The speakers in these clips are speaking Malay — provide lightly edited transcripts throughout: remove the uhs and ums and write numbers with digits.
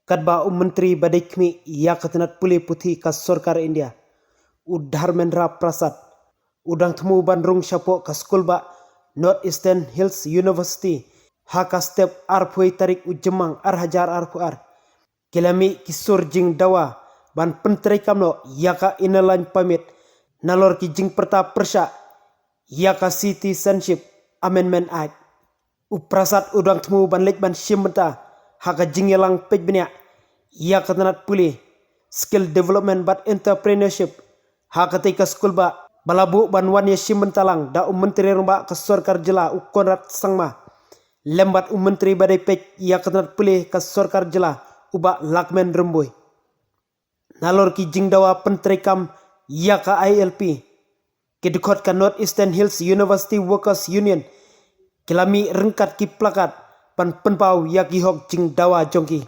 Kadba Menteri Badikmi Yakatinat Puli Putih Kas Sorkar India Dharmendra Prasad udang temu Bandung Syapo Kas Kulba North Eastern Hills University haka step arpui tarik ujemang arhajar arpuar kilami kisur jing dawa ban penteri kamno yaka inalan pamit nalor ki jing perta persya yaka citizenship amendment act Prasad udang temu ban lek ban shimenta haka jingelang pejbenya yaka tanat puli skill development but entrepreneurship haka tika skulba balabu ban wanya shimentalang da menteri rumba ke sorkar jela ukonrat sangma lembat menteri badai pek yaka tanat puli ke sorkar jela uba lakmen remboy nalor ki jingdawa pentrekam yaka ILP kedekot ka North Eastern Hills University Workers Union kilami rengkat ki plakat pan penpau yaki hok jingdawa jongki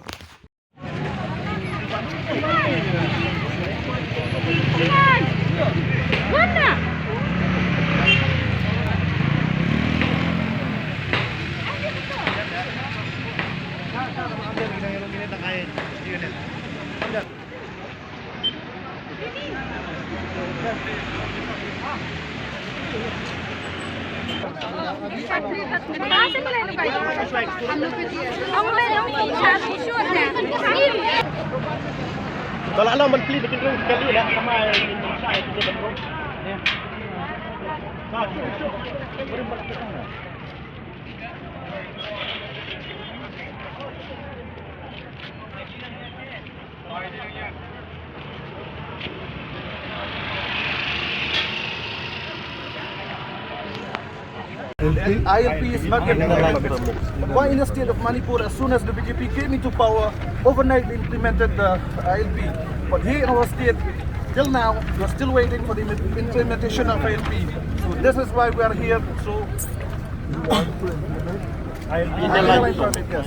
Kalau alam menteri bikin terus sekali dah sama saya itu betul. Ya. ILP is not getting the benefits. Why in the state of Manipur, as soon as the BJP came into power, overnight they implemented the ILP. But here in our state, till now, we're still waiting for the implementation of ILP. So this is why we are here. So ILP yes.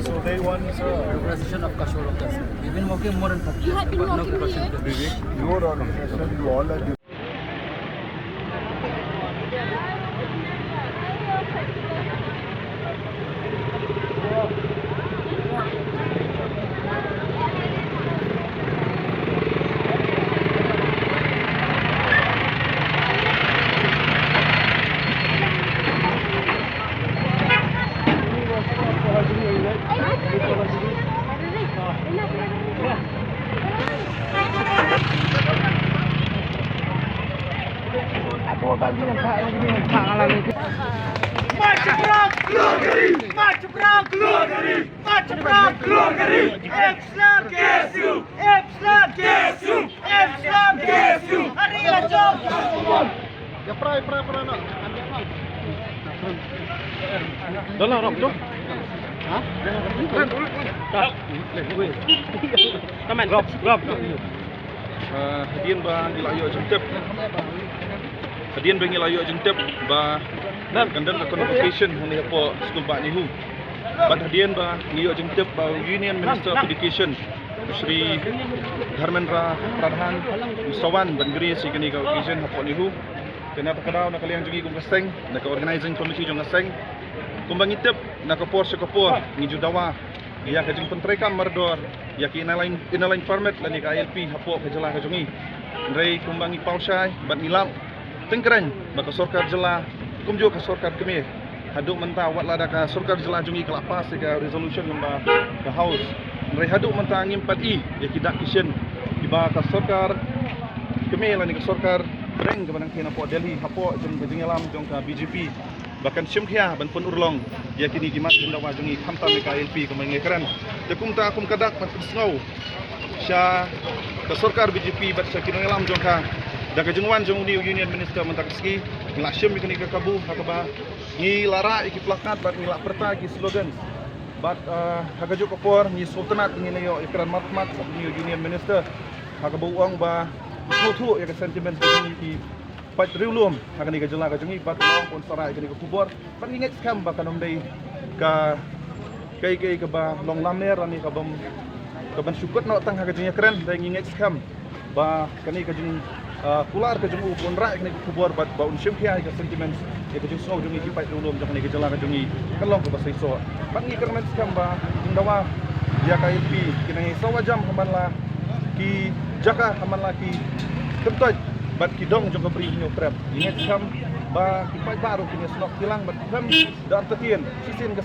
So they want Organization of casual workers. We've been working more than 40 years, but no progression. Your organization, you all are Dalam rob tu. Ha? Taman. Rob. Hadian ba gilayo jentep. Hadian ba gilayo jentep ba kandan ka convocation ni po school ba ni hu. Bat hadian ba gilayo jentep ba Union Minister of Education Shri Dharmendra Pradhan Usawan ban gri si kani ka occasion hapo ni hu. Kenapa kadao nakaliang jungi kung kaseng naka-organizing committee jung kaseng kumbang itip nakapor sa kapor ni judawa iya kajing pentrekam mardor ya ki inaline format lani ka ILP hapo kajala kajungi ndray kumbang ipausay bat nilang tengkeren baka sorkar jela kumjo ka sorkar kami haduk menta wat lada ka sorkar jela jungi kalapas ka resolution ngamba ka house ndray haduk menta ngimpat i ya kidak kisyen iba ka sorkar kami lani ka sorkar Reng kepada kena po Delhi hapo jeng alam jong ka BJP bahkan Shimkhya ban pun urlong ya kini gimat jindawa jongi khamta me ka LP ko mangekran tekum ta akum kadak pat snow sya ka sarkar BJP bat sa alam jong ka daga jengwan jong ni Union Minister mentakski ngila shim kini ka kabu hakaba ngi lara iki plakat bat ngila perta ki slogan bat hagajuk kapor ni sultanat ngi layo ikran matmat ni Union Minister hakabu uang ba Suatu yang sentimen ini pat riulum akan ni kajela kajongi pat long pun sarai kini ke kubur pat ingat skam bakan omdai ka kai ke ba long lamer ani ka bam syukut nak tang kajongi keren dan ingat skam ba kani kajung kular kajung pun rai kini ke kubur bat ba unsim kia ka sentimen ya kajung snow jongi pat riulum jangan ni kajela kajongi kalong ke basai so pat ngi keren skam ba indawa ya KLP kini sawajam hamanlah ki jaka hamanlah ki kentoj bat ki dong juga beri nyo prep ingat kam ba ki pai baru kini snok hilang bat kam dan tetien sisin